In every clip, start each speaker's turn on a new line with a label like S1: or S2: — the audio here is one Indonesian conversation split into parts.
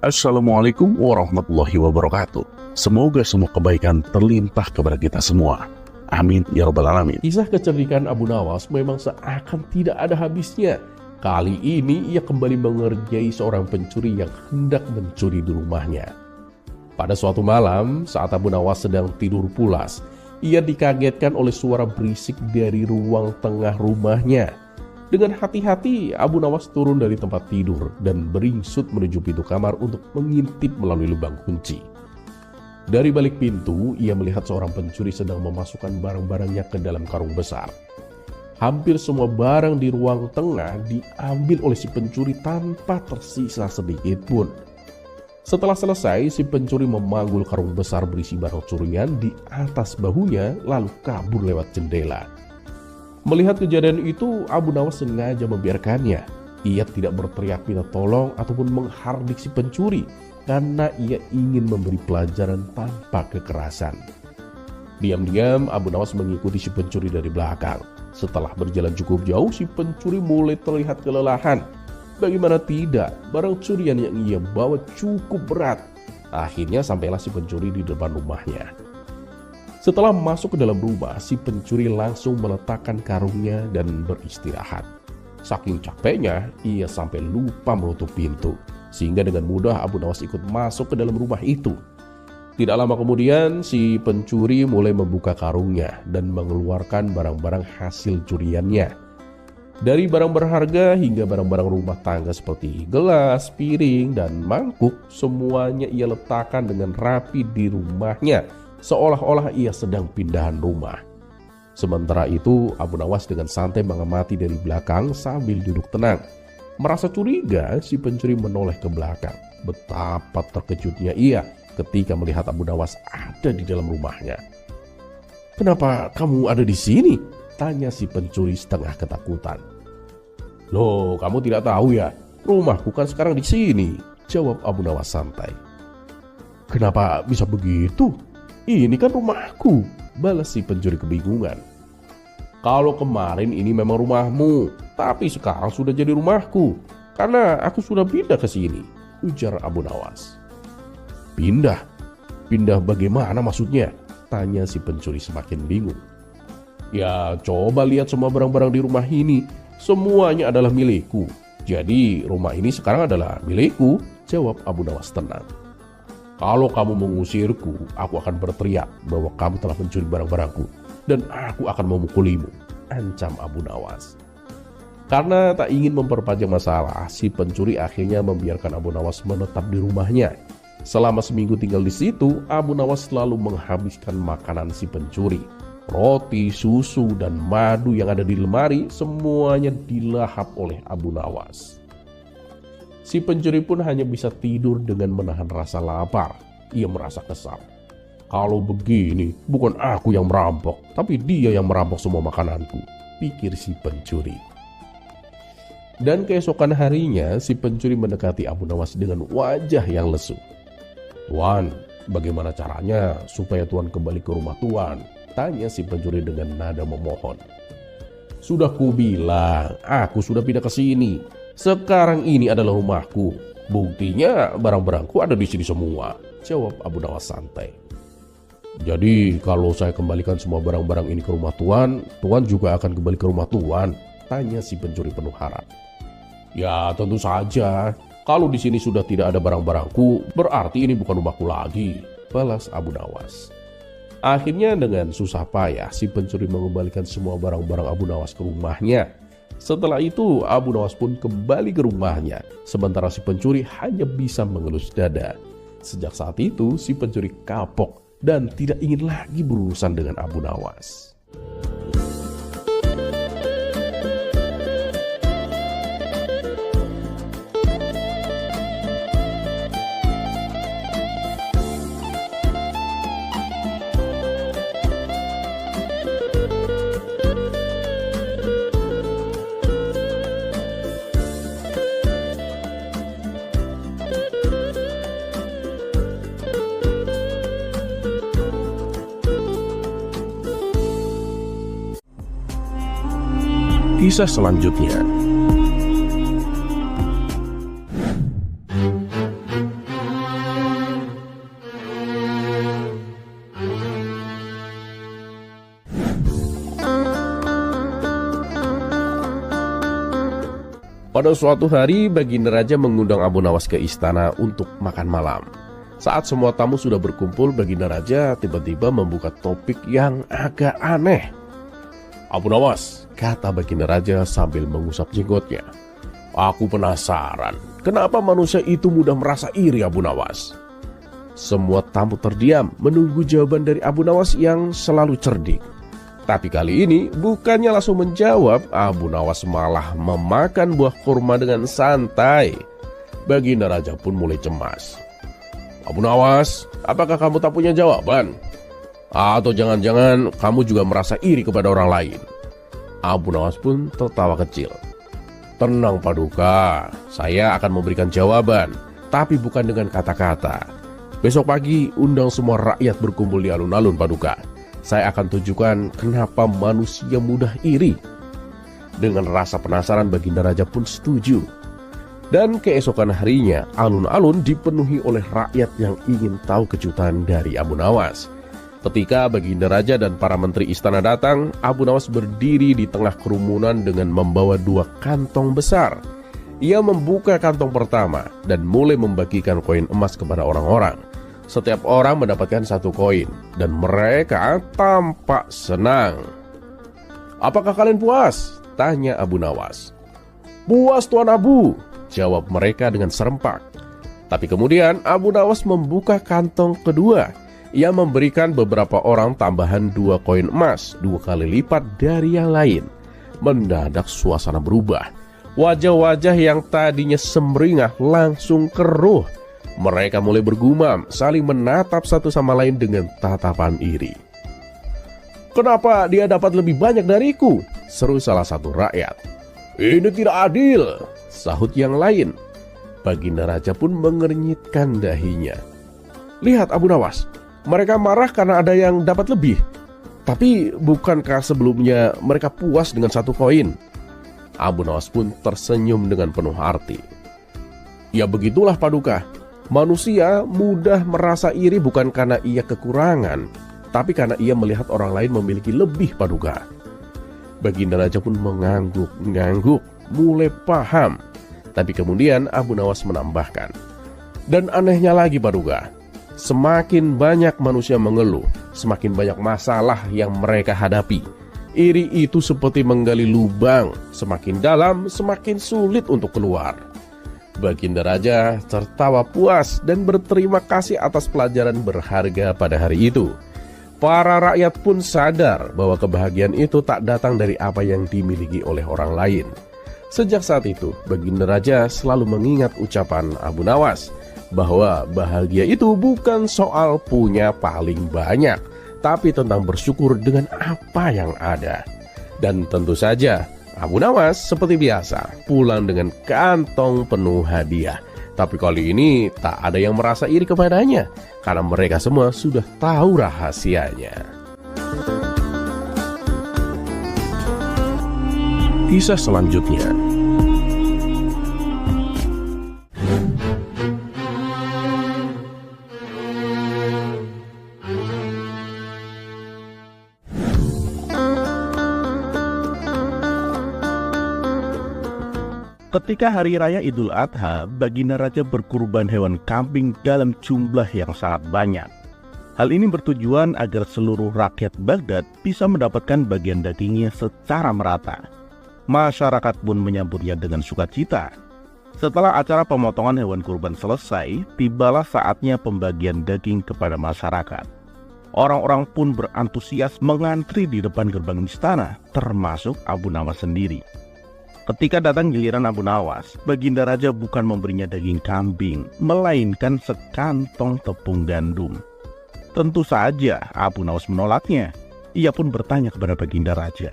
S1: Assalamualaikum warahmatullahi wabarakatuh. Semoga semua kebaikan terlimpah kepada kita semua. Amin ya rabbal alamin.
S2: Kisah kecerdikan Abu Nawas memang seakan tidak ada habisnya. Kali ini ia kembali mengerjai seorang pencuri yang hendak mencuri di rumahnya. Pada suatu malam, saat Abu Nawas sedang tidur pulas, ia dikagetkan oleh suara berisik dari ruang tengah rumahnya. Dengan hati-hati, Abu Nawas turun dari tempat tidur dan beringsut menuju pintu kamar untuk mengintip melalui lubang kunci. Dari balik pintu, ia melihat seorang pencuri sedang memasukkan barang-barangnya ke dalam karung besar. Hampir semua barang di ruang tengah diambil oleh si pencuri tanpa tersisa sedikit pun. Setelah selesai, si pencuri memanggul karung besar berisi barang curian di atas bahunya lalu kabur lewat jendela. Melihat kejadian itu, Abu Nawas sengaja membiarkannya. Ia tidak berteriak minta tolong ataupun menghardik si pencuri karena ia ingin memberi pelajaran tanpa kekerasan. Diam-diam Abu Nawas mengikuti si pencuri dari belakang. Setelah berjalan cukup jauh, si pencuri mulai terlihat kelelahan. Bagaimana tidak, barang curian yang ia bawa cukup berat. Akhirnya sampailah si pencuri di depan rumahnya. Setelah masuk ke dalam rumah, si pencuri langsung meletakkan karungnya dan beristirahat. Saking capeknya, ia sampai lupa menutup pintu. Sehingga dengan mudah Abu Nawas ikut masuk ke dalam rumah itu. Tidak lama kemudian, si pencuri mulai membuka karungnya dan mengeluarkan barang-barang hasil curiannya. Dari barang berharga hingga barang-barang rumah tangga seperti gelas, piring, dan mangkuk, semuanya ia letakkan dengan rapi di rumahnya. Seolah-olah ia sedang pindahan rumah. Sementara itu, Abu Nawas dengan santai mengamati dari belakang sambil duduk tenang. Merasa curiga, si pencuri menoleh ke belakang. Betapa terkejutnya ia ketika melihat Abu Nawas ada di dalam rumahnya. "Kenapa kamu ada di sini?" tanya si pencuri setengah ketakutan. "Loh, kamu tidak tahu ya? Rumahku kan sekarang di sini," jawab Abu Nawas santai. "Kenapa bisa begitu? Ini kan rumahku," balas si pencuri kebingungan. "Kalau kemarin ini memang rumahmu, tapi sekarang sudah jadi rumahku karena aku sudah pindah ke sini," ujar Abu Nawas. "Pindah? Pindah bagaimana maksudnya?" tanya si pencuri semakin bingung. "Ya, coba lihat semua barang-barang di rumah ini. Semuanya adalah milikku. Jadi rumah ini sekarang adalah milikku," jawab Abu Nawas tenang. "Kalau kamu mengusirku, aku akan berteriak bahwa kamu telah mencuri barang-barangku dan aku akan memukulimu," ancam Abu Nawas. Karena tak ingin memperpanjang masalah, si pencuri akhirnya membiarkan Abu Nawas menetap di rumahnya. Selama seminggu tinggal di situ, Abu Nawas selalu menghabiskan makanan si pencuri. Roti, susu, dan madu yang ada di lemari semuanya dilahap oleh Abu Nawas. Si pencuri pun hanya bisa tidur dengan menahan rasa lapar. Ia merasa kesal. "Kalau begini, bukan aku yang merampok, tapi dia yang merampok semua makananku," pikir si pencuri. Dan keesokan harinya, si pencuri mendekati Abu Nawas dengan wajah yang lesu. "Tuan, bagaimana caranya supaya Tuan kembali ke rumah Tuan?" tanya si pencuri dengan nada memohon. "Sudah kubilang, aku sudah pindah ke sini. Sekarang ini adalah rumahku. Buktinya barang-barangku ada di sini semua," jawab Abu Nawas santai. "Jadi kalau saya kembalikan semua barang-barang ini ke rumah Tuan, Tuan juga akan kembali ke rumah Tuan?" tanya si pencuri penuh harap. "Ya, tentu saja. Kalau di sini sudah tidak ada barang-barangku, berarti ini bukan rumahku lagi," balas Abu Nawas. Akhirnya dengan susah payah si pencuri mengembalikan semua barang-barang Abu Nawas ke rumahnya. Setelah itu Abu Nawas pun kembali ke rumahnya, sementara si pencuri hanya bisa mengelus dada. Sejak saat itu si pencuri kapok dan tidak ingin lagi berurusan dengan Abu Nawas.
S1: Kisah selanjutnya.
S2: Pada suatu hari, Baginda Raja mengundang Abu Nawas ke istana untuk makan malam. Saat semua tamu sudah berkumpul, Baginda Raja tiba-tiba membuka topik yang agak aneh. "Abu Nawas," kata Baginda Raja sambil mengusap jenggotnya, "aku penasaran, kenapa manusia itu mudah merasa iri, Abu Nawas?" Semua tamu terdiam menunggu jawaban dari Abu Nawas yang selalu cerdik. Tapi kali ini bukannya langsung menjawab, Abu Nawas malah memakan buah kurma dengan santai. Baginda Raja pun mulai cemas. "Abu Nawas, apakah kamu tak punya jawaban? Atau jangan-jangan kamu juga merasa iri kepada orang lain?" Abu Nawas pun tertawa kecil. "Tenang Paduka, saya akan memberikan jawaban, tapi bukan dengan kata-kata. Besok pagi undang semua rakyat berkumpul di alun-alun Paduka. Saya akan tunjukkan kenapa manusia mudah iri." Dengan rasa penasaran, Baginda Raja pun setuju. Dan keesokan harinya, alun-alun dipenuhi oleh rakyat yang ingin tahu kejutan dari Abu Nawas. Ketika Baginda Raja dan para menteri istana datang, Abu Nawas berdiri di tengah kerumunan dengan membawa 2 kantong besar. Ia membuka kantong pertama dan mulai membagikan koin emas kepada orang-orang. Setiap orang mendapatkan 1 koin dan mereka tampak senang. "Apakah kalian puas?" tanya Abu Nawas. "Puas Tuan Abu," jawab mereka dengan serempak. Tapi kemudian Abu Nawas membuka kantong kedua. Ia memberikan beberapa orang tambahan 2 koin emas, 2 kali lipat dari yang lain. Mendadak suasana berubah. Wajah-wajah yang tadinya semringah langsung keruh. Mereka mulai bergumam, saling menatap satu sama lain dengan tatapan iri. "Kenapa dia dapat lebih banyak dariku?" seru salah satu rakyat. "Ini tidak adil," sahut yang lain. Baginda Raja pun mengernyitkan dahinya. "Lihat Abu Nawas, mereka marah karena ada yang dapat lebih. Tapi bukankah sebelumnya mereka puas dengan 1 koin?" Abu Nawas pun tersenyum dengan penuh arti. "Ya begitulah Paduka. Manusia mudah merasa iri bukan karena ia kekurangan, tapi karena ia melihat orang lain memiliki lebih Paduka." Baginda Raja pun mengangguk-ngangguk, mulai paham. Tapi kemudian Abu Nawas menambahkan, "Dan anehnya lagi Paduka, semakin banyak manusia mengeluh, semakin banyak masalah yang mereka hadapi. Iri itu seperti menggali lubang, semakin dalam semakin sulit untuk keluar." Baginda Raja tertawa puas dan berterima kasih atas pelajaran berharga pada hari itu. Para rakyat pun sadar bahwa kebahagiaan itu tak datang dari apa yang dimiliki oleh orang lain. Sejak saat itu, Baginda Raja selalu mengingat ucapan Abu Nawas bahwa bahagia itu bukan soal punya paling banyak, tapi tentang bersyukur dengan apa yang ada. Dan tentu saja Abu Nawas seperti biasa pulang dengan kantong penuh hadiah. Tapi kali ini tak ada yang merasa iri kepadanya, karena mereka semua sudah tahu rahasianya. Kisah selanjutnya.
S3: Ketika hari raya Idul Adha, Baginda Raja berkurban hewan kambing dalam jumlah yang sangat banyak. Hal ini bertujuan agar seluruh rakyat Baghdad bisa mendapatkan bagian dagingnya secara merata. Masyarakat pun menyambutnya dengan sukacita. Setelah acara pemotongan hewan kurban selesai, tibalah saatnya pembagian daging kepada masyarakat. Orang-orang pun berantusias mengantri di depan gerbang istana, termasuk Abu Nawas sendiri. Ketika datang giliran Abu Nawas, Baginda Raja bukan memberinya daging kambing, melainkan sekantong tepung gandum. Tentu saja Abu Nawas menolaknya. Ia pun bertanya kepada Baginda Raja,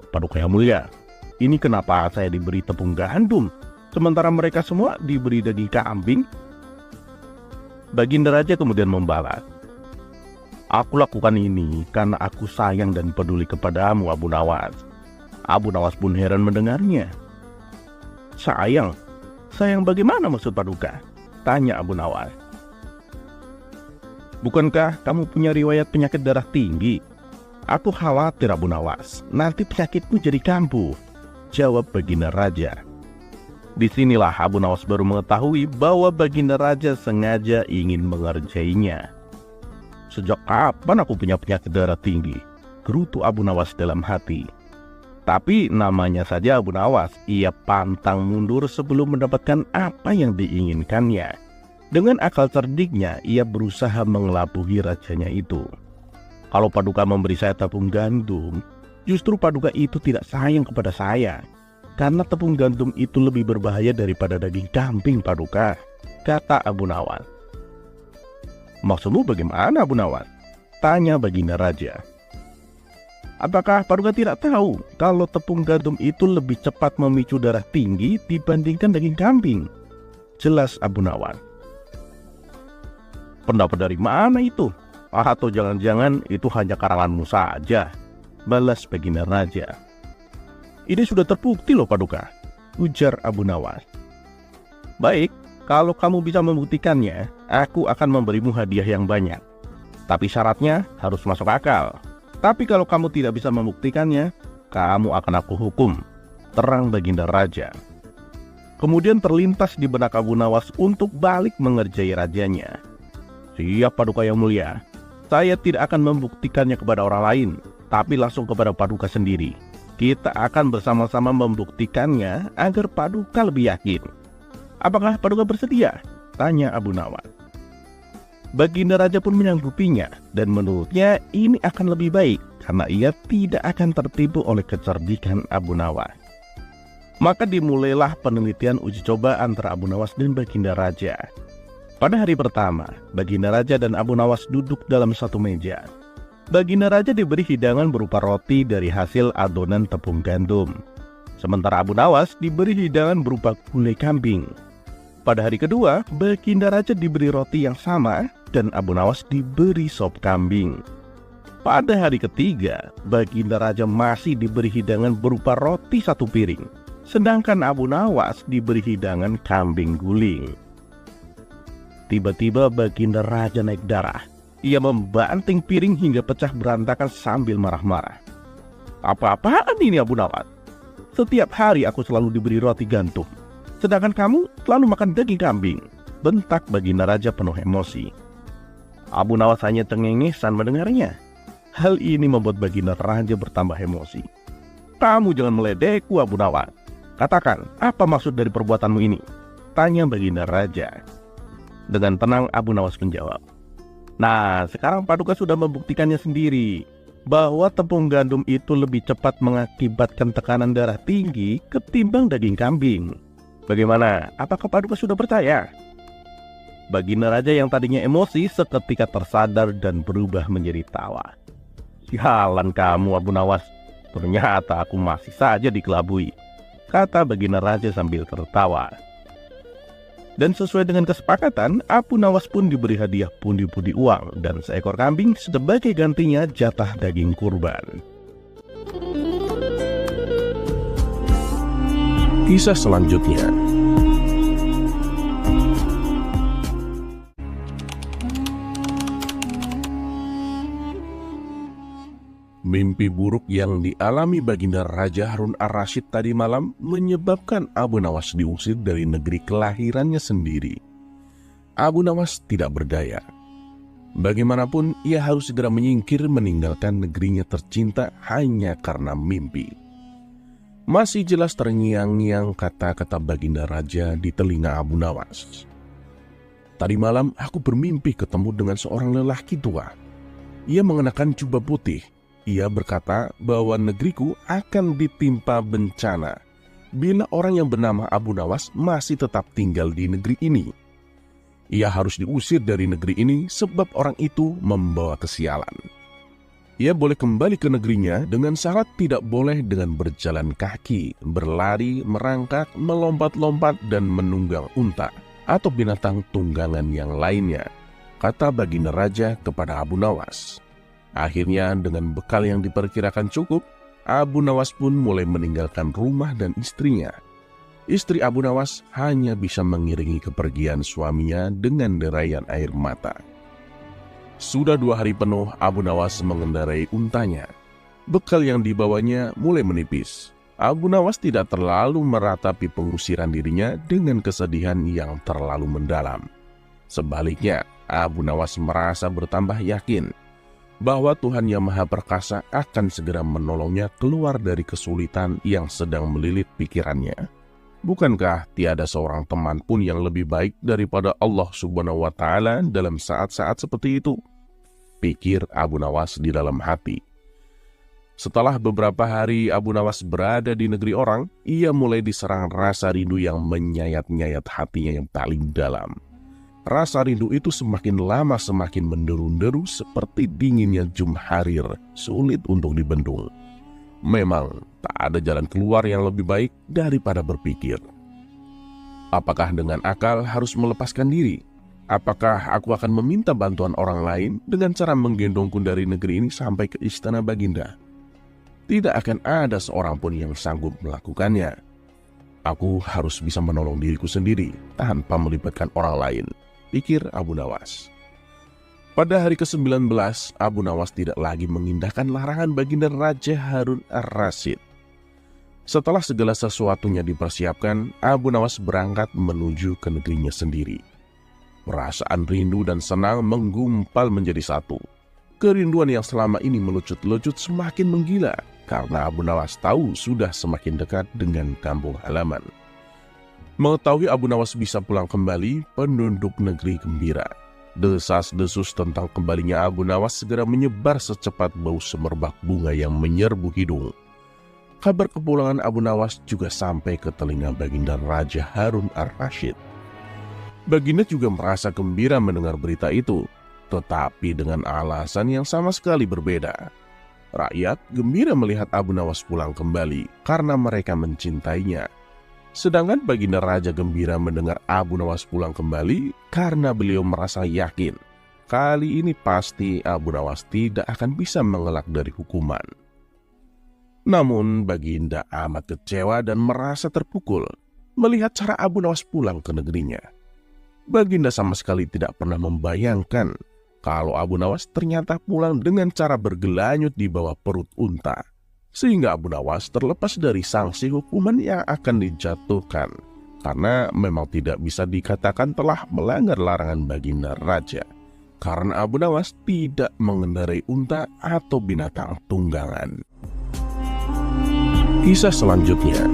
S3: "Paduka yang mulia, ini kenapa saya diberi tepung gandum, sementara mereka semua diberi daging kambing?" Baginda Raja kemudian membalas, "Aku lakukan ini karena aku sayang dan peduli kepadamu, Abu Nawas." Abu Nawas pun heran mendengarnya. "Sayang? Sayang bagaimana maksud Paduka?" tanya Abu Nawas. "Bukankah kamu punya riwayat penyakit darah tinggi?" "Aku khawatir Abu Nawas, nanti penyakitmu jadi kambuh," jawab Baginda Raja. Disinilah Abu Nawas baru mengetahui bahwa Baginda Raja sengaja ingin mengerjainya. "Sejak kapan aku punya penyakit darah tinggi?" gerutu Abu Nawas dalam hati. Tapi namanya saja Abu Nawas, ia pantang mundur sebelum mendapatkan apa yang diinginkannya. Dengan akal cerdiknya, ia berusaha mengelabui rajanya itu. "Kalau Paduka memberi saya tepung gandum, justru Paduka itu tidak sayang kepada saya. Karena tepung gandum itu lebih berbahaya daripada daging kambing, Paduka," kata Abu Nawas. "Maksudmu bagaimana, Abu Nawas?" tanya Baginda Raja. "Apakah Paduka tidak tahu kalau tepung gandum itu lebih cepat memicu darah tinggi dibandingkan daging kambing?" jelas Abu Nawas. "Pendapat dari mana itu? Atau jangan-jangan itu hanya karanganmu saja?" balas Baginda Raja. "Ini sudah terbukti loh, Paduka," ujar Abu Nawas. "Baik, kalau kamu bisa membuktikannya, aku akan memberimu hadiah yang banyak. Tapi syaratnya harus masuk akal. Tapi kalau kamu tidak bisa membuktikannya, kamu akan aku hukum," terang Baginda Raja. Kemudian terlintas di benak Abu Nawas untuk balik mengerjai rajanya. "Siap, Paduka yang mulia. Saya tidak akan membuktikannya kepada orang lain, tapi langsung kepada Paduka sendiri. Kita akan bersama-sama membuktikannya agar Paduka lebih yakin." "Apakah Paduka bersedia?" tanya Abu Nawas. Baginda Raja pun menyanggupinya, dan menurutnya ini akan lebih baik karena ia tidak akan tertipu oleh kecerdikan Abu Nawas. Maka dimulailah penelitian uji coba antara Abu Nawas dan Baginda Raja. Pada hari pertama, Baginda Raja dan Abu Nawas duduk dalam satu meja. Baginda Raja diberi hidangan berupa roti dari hasil adonan tepung gandum. Sementara Abu Nawas diberi hidangan berupa gulai kambing. Pada hari kedua, Baginda Raja diberi roti yang sama dan Abu Nawas diberi sop kambing. Pada hari ketiga, Baginda Raja masih diberi hidangan berupa roti satu piring, sedangkan Abu Nawas diberi hidangan kambing guling. Tiba-tiba Baginda Raja naik darah. Ia membanting piring hingga pecah berantakan sambil marah-marah. "Apa-apaan ini, Abu Nawas? Setiap hari aku selalu diberi roti gantung, sedangkan kamu selalu makan daging kambing," bentak Baginda Raja penuh emosi. Abu Nawas hanya cengengesan mendengarnya. Hal ini membuat Baginda Raja bertambah emosi. "Kamu jangan meledekku, Abu Nawas. Katakan, apa maksud dari perbuatanmu ini?" tanya Baginda Raja. Dengan tenang Abu Nawas menjawab, "Nah, sekarang Paduka sudah membuktikannya sendiri bahwa tepung gandum itu lebih cepat mengakibatkan tekanan darah tinggi ketimbang daging kambing. Bagaimana? Apakah Paduka sudah percaya?" Baginda Raja yang tadinya emosi seketika tersadar dan berubah menjadi tawa. "Sialan kamu, Abu Nawas. Ternyata aku masih saja dikelabui," kata Baginda Raja sambil tertawa. Dan sesuai dengan kesepakatan, Abu Nawas pun diberi hadiah pundi-pundi uang dan seekor kambing sebagai gantinya jatah daging kurban.
S2: Kisah selanjutnya. Mimpi buruk yang dialami Baginda Raja Harun ar-Rasyid tadi malam menyebabkan Abu Nawas diusir dari negeri kelahirannya sendiri. Abu Nawas tidak berdaya. Bagaimanapun ia harus segera menyingkir meninggalkan negerinya tercinta hanya karena mimpi. Masih jelas terngiang-ngiang kata-kata Baginda Raja di telinga Abu Nawas. "Tadi malam aku bermimpi ketemu dengan seorang lelaki tua. Ia mengenakan jubah putih. Ia berkata bahwa negeriku akan ditimpa bencana bila orang yang bernama Abu Nawas masih tetap tinggal di negeri ini. Ia harus diusir dari negeri ini sebab orang itu membawa kesialan. Ia boleh kembali ke negerinya dengan syarat tidak boleh dengan berjalan kaki, berlari, merangkak, melompat-lompat, dan menunggang unta atau binatang tunggangan yang lainnya," kata Baginda Raja kepada Abu Nawas. Akhirnya dengan bekal yang diperkirakan cukup, Abu Nawas pun mulai meninggalkan rumah dan istrinya. Istri Abu Nawas hanya bisa mengiringi kepergian suaminya dengan derayan air mata. Sudah 2 hari penuh Abu Nawas mengendarai untanya. Bekal yang dibawanya mulai menipis.
S1: Abu Nawas tidak terlalu meratapi pengusiran dirinya dengan kesedihan yang terlalu mendalam. Sebaliknya, Abu Nawas merasa bertambah yakin bahwa Tuhan Yang Maha Perkasa akan segera menolongnya keluar dari kesulitan yang sedang melilit pikirannya. Bukankah tiada seorang teman pun yang lebih baik daripada Allah Subhanahu wa Ta'ala dalam saat-saat seperti itu? Pikir Abu Nawas di dalam hati. Setelah beberapa hari Abu Nawas berada di negeri orang, ia mulai diserang rasa rindu yang menyayat-nyayat hatinya yang paling dalam. Rasa rindu itu semakin lama semakin menderu-deru seperti dinginnya jumharir, sulit untuk dibendung. Memang tak ada jalan keluar yang lebih baik daripada berpikir. Apakah dengan akal harus melepaskan diri? Apakah aku akan meminta bantuan orang lain dengan cara menggendongku dari negeri ini sampai ke istana Baginda? Tidak akan ada seorang pun yang sanggup melakukannya. Aku harus bisa menolong diriku sendiri tanpa melibatkan orang lain, pikir Abu Nawas. Pada hari ke-19, Abu Nawas tidak lagi mengindahkan larangan Baginda Raja Harun ar-Rasyid. Setelah segala sesuatunya dipersiapkan, Abu Nawas berangkat menuju ke negerinya sendiri. Perasaan rindu dan senang menggumpal menjadi satu. Kerinduan yang selama ini melucut-lucut semakin menggila karena Abu Nawas tahu sudah semakin dekat dengan kampung halaman. Mengetahui Abu Nawas bisa pulang kembali, penduduk negeri gembira. Desas-desus tentang kembalinya Abu Nawas segera menyebar secepat bau semerbak bunga yang menyerbu hidung. Kabar kepulangan Abu Nawas juga sampai ke telinga Baginda Raja Harun ar-Rasyid. Baginda juga merasa gembira mendengar berita itu, tetapi dengan alasan yang sama sekali berbeda. Rakyat gembira melihat Abu Nawas pulang kembali karena mereka mencintainya. Sedangkan Baginda Raja gembira mendengar Abu Nawas pulang kembali karena beliau merasa yakin kali ini pasti Abu Nawas tidak akan bisa mengelak dari hukuman. Namun Baginda amat kecewa dan merasa terpukul melihat cara Abu Nawas pulang ke negerinya. Baginda sama sekali tidak pernah membayangkan kalau Abu Nawas ternyata pulang dengan cara bergelanyut di bawah perut unta, sehingga Abu Nawas terlepas dari sanksi hukuman yang akan dijatuhkan, karena memang tidak bisa dikatakan telah melanggar larangan Baginda Raja, karena Abu Nawas tidak mengendarai unta atau binatang tunggangan. Kisah selanjutnya.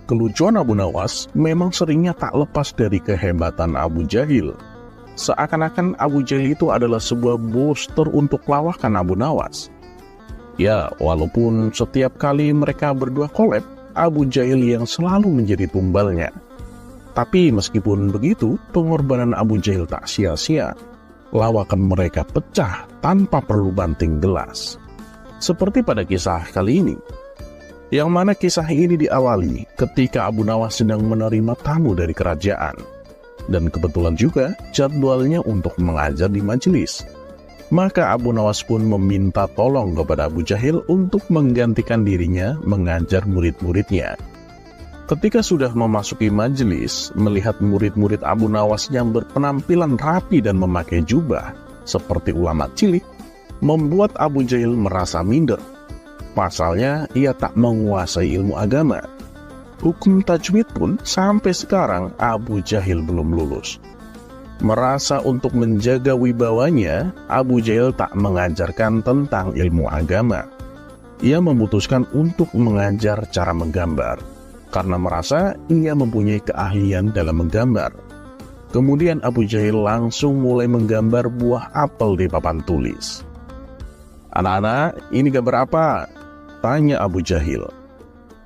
S1: Kelucuan Abu Nawas memang seringnya tak lepas dari kehebatan Abu Jahil. Seakan-akan Abu Jahil itu adalah sebuah booster untuk lawakan Abu Nawas. Ya, walaupun setiap kali mereka berdua collab, Abu Jahil yang selalu menjadi tumbalnya. Tapi meskipun begitu, pengorbanan Abu Jahil tak sia-sia. Lawakan mereka pecah tanpa perlu banting gelas. Seperti pada kisah kali ini, yang mana kisah ini diawali ketika Abu Nawas sedang menerima tamu dari kerajaan. Dan kebetulan juga jadwalnya untuk mengajar di majelis. Maka Abu Nawas pun meminta tolong kepada Abu Jahil untuk menggantikan dirinya mengajar murid-muridnya. Ketika sudah memasuki majelis, melihat murid-murid Abu Nawas yang berpenampilan rapi dan memakai jubah seperti ulama cilik, membuat Abu Jahil merasa minder. Pasalnya, ia tak menguasai ilmu agama. Hukum tajwid pun sampai sekarang Abu Jahil belum lulus. Merasa untuk menjaga wibawanya, Abu Jahil tak mengajarkan tentang ilmu agama. Ia memutuskan untuk mengajar cara menggambar, karena merasa ia mempunyai keahlian dalam menggambar. Kemudian Abu Jahil langsung mulai menggambar buah apel di papan tulis. "Anak-anak, ini gambar apa?" tanya Abu Jahil.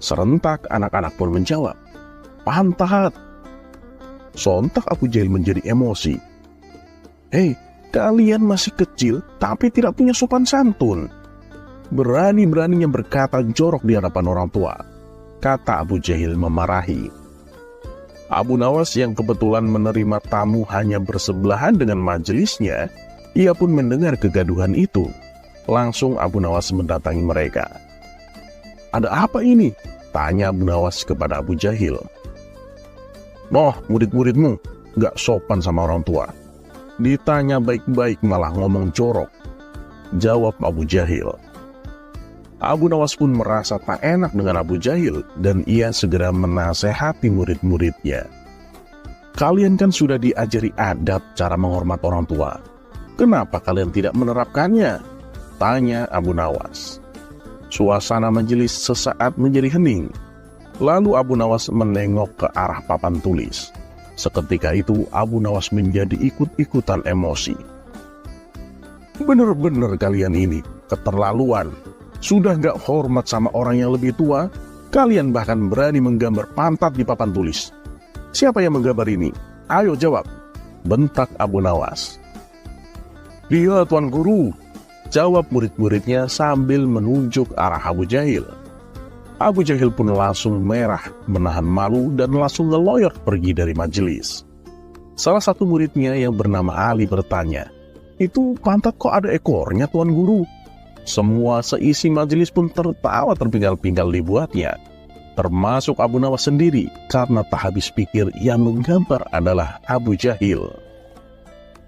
S1: Serentak anak-anak pun menjawab, "Pantat." Sontak Abu Jahil menjadi emosi. "Hei, kalian masih kecil tapi tidak punya sopan santun. Berani-beraninya berkata jorok di hadapan orang tua," kata Abu Jahil memarahi. Abu Nawas yang kebetulan menerima tamu hanya bersebelahan dengan majelisnya, ia pun mendengar kegaduhan itu. Langsung Abu Nawas mendatangi mereka. "Ada apa ini?" Tanya Abu Nawas kepada Abu Jahil. "Noh, murid-muridmu gak sopan sama orang tua. Ditanya baik-baik malah ngomong jorok," jawab Abu Jahil. Abu Nawas pun merasa tak enak dengan Abu Jahil dan ia segera menasehati murid-muridnya. "Kalian kan sudah diajari adab cara menghormat orang tua. Kenapa kalian tidak menerapkannya?" tanya Abu Nawas. Suasana majelis sesaat menjadi hening. Lalu Abu Nawas menengok ke arah papan tulis. Seketika itu Abu Nawas menjadi ikut-ikutan emosi. "Bener-bener kalian ini keterlaluan. Sudah gak hormat sama orang yang lebih tua, kalian bahkan berani menggambar pantat di papan tulis. Siapa yang menggambar ini? Ayo jawab," bentak Abu Nawas. "Dia, Tuan Guru," jawab murid-muridnya sambil menunjuk arah Abu Jahil. Abu Jahil pun langsung merah, menahan malu dan langsung ngeloyor pergi dari majelis. Salah satu muridnya yang bernama Ali bertanya, "Itu pantat kok ada ekornya, Tuan Guru?" Semua seisi majelis pun tertawa terpinggal-pinggal dibuatnya, termasuk Abu Nawas sendiri, karena tak habis pikir yang menggambar adalah Abu Jahil.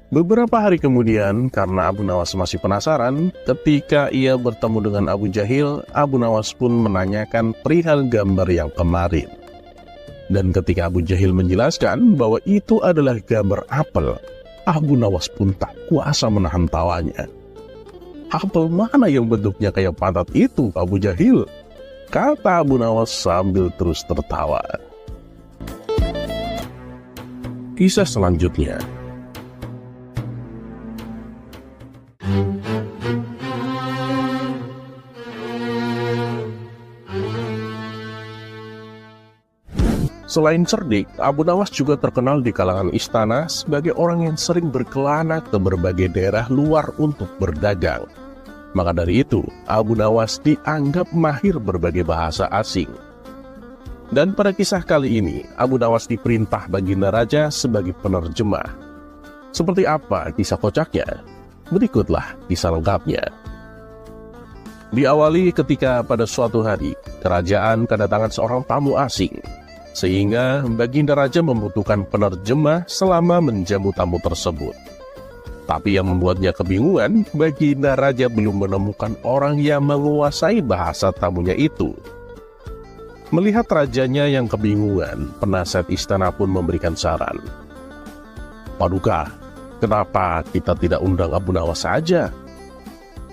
S1: Beberapa hari kemudian, karena Abu Nawas masih penasaran, ketika ia bertemu dengan Abu Jahil, Abu Nawas pun menanyakan perihal gambar yang kemarin. Dan ketika Abu Jahil menjelaskan bahwa itu adalah gambar apel, Abu Nawas pun tak kuasa menahan tawanya. "Apel mana yang bentuknya kayak pantat itu, Abu Jahil?" kata Abu Nawas sambil terus tertawa. Kisah selanjutnya. Selain cerdik, Abu Nawas juga terkenal di kalangan istana sebagai orang yang sering berkelana ke berbagai daerah luar untuk berdagang. Maka dari itu, Abu Nawas dianggap mahir berbagai bahasa asing. Dan pada kisah kali ini, Abu Nawas diperintah Baginda Raja sebagai penerjemah. Seperti apa kisah kocaknya? Berikutlah kisah lengkapnya. Diawali ketika pada suatu hari, kerajaan kedatangan seorang tamu asing. Sehingga Baginda Raja membutuhkan penerjemah selama menjamu tamu tersebut. Tapi yang membuatnya kebingungan, Baginda Raja belum menemukan orang yang menguasai bahasa tamunya itu. Melihat rajanya yang kebingungan, penasihat istana pun memberikan saran. "Paduka, kenapa kita tidak undang Abu Nawas saja?"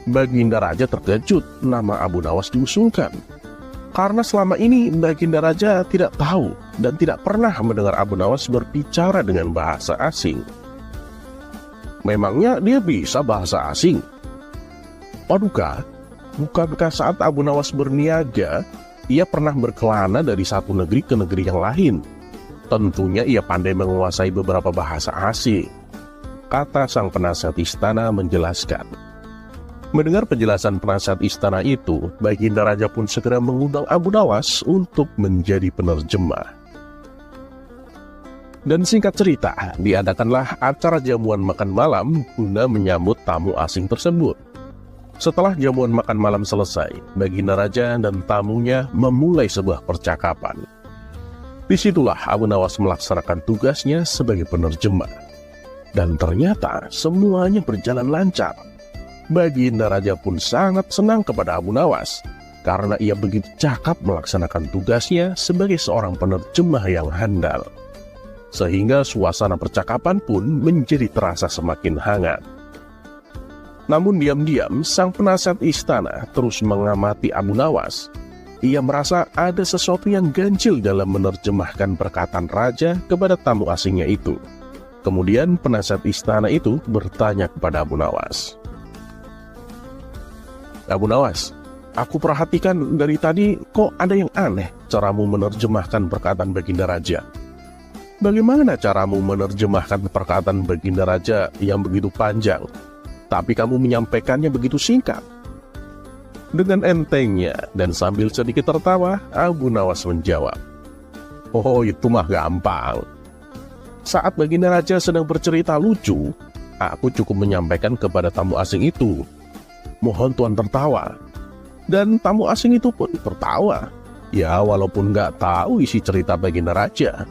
S1: Baginda Raja terkejut nama Abu Nawas diusulkan. Karena selama ini Baginda Raja tidak tahu dan tidak pernah mendengar Abu Nawas berbicara dengan bahasa asing. Memangnya dia bisa bahasa asing? Paduka, bukankah saat Abu Nawas berniaga, ia pernah berkelana dari satu negeri ke negeri yang lain? Tentunya ia pandai menguasai beberapa bahasa asing, kata sang penasihat istana menjelaskan. Mendengar penjelasan penasihat istana itu, Baginda Raja pun segera mengundang Abu Nawas untuk menjadi penerjemah. Dan singkat cerita, diadakanlah acara jamuan makan malam guna menyambut tamu asing tersebut. Setelah jamuan makan malam selesai, Baginda Raja dan tamunya memulai sebuah percakapan. Disitulah Abu Nawas melaksanakan tugasnya sebagai penerjemah. Dan ternyata semuanya berjalan lancar. Baginda Raja pun sangat senang kepada Abu Nawas, karena ia begitu cakap melaksanakan tugasnya sebagai seorang penerjemah yang handal. Sehingga suasana percakapan pun menjadi terasa semakin hangat. Namun diam-diam sang penasihat istana terus mengamati Abu Nawas. Ia merasa ada sesuatu yang ganjil dalam menerjemahkan perkataan raja kepada tamu asingnya itu. Kemudian penasihat istana itu bertanya kepada Abu Nawas. "Abu Nawas, aku perhatikan dari tadi kok ada yang aneh caramu menerjemahkan perkataan Baginda Raja. Bagaimana caramu menerjemahkan perkataan Baginda Raja yang begitu panjang, tapi kamu menyampaikannya begitu singkat?" Dengan entengnya dan sambil sedikit tertawa, Abu Nawas menjawab, "Oh, itu mah gampang. Saat Baginda Raja sedang bercerita lucu, aku cukup menyampaikan kepada tamu asing itu, 'Mohon Tuan tertawa.' Dan tamu asing itu pun tertawa.
S2: Ya, walaupun nggak tahu isi cerita Baginda Raja.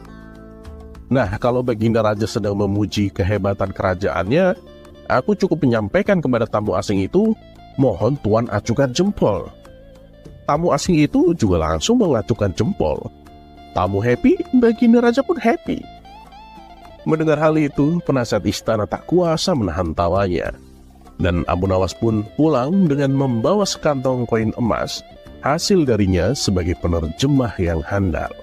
S2: Nah, kalau Baginda Raja sedang memuji kehebatan kerajaannya, aku cukup menyampaikan kepada tamu asing itu, mohon Tuan acungkan jempol. Tamu asing itu juga langsung mengacungkan jempol. Tamu happy, Baginda Raja pun happy. Mendengar hal itu, penasihat istana tak kuasa menahan tawanya. Dan Abu Nawas pun pulang dengan membawa sekantong koin emas, hasil darinya sebagai penerjemah yang handal.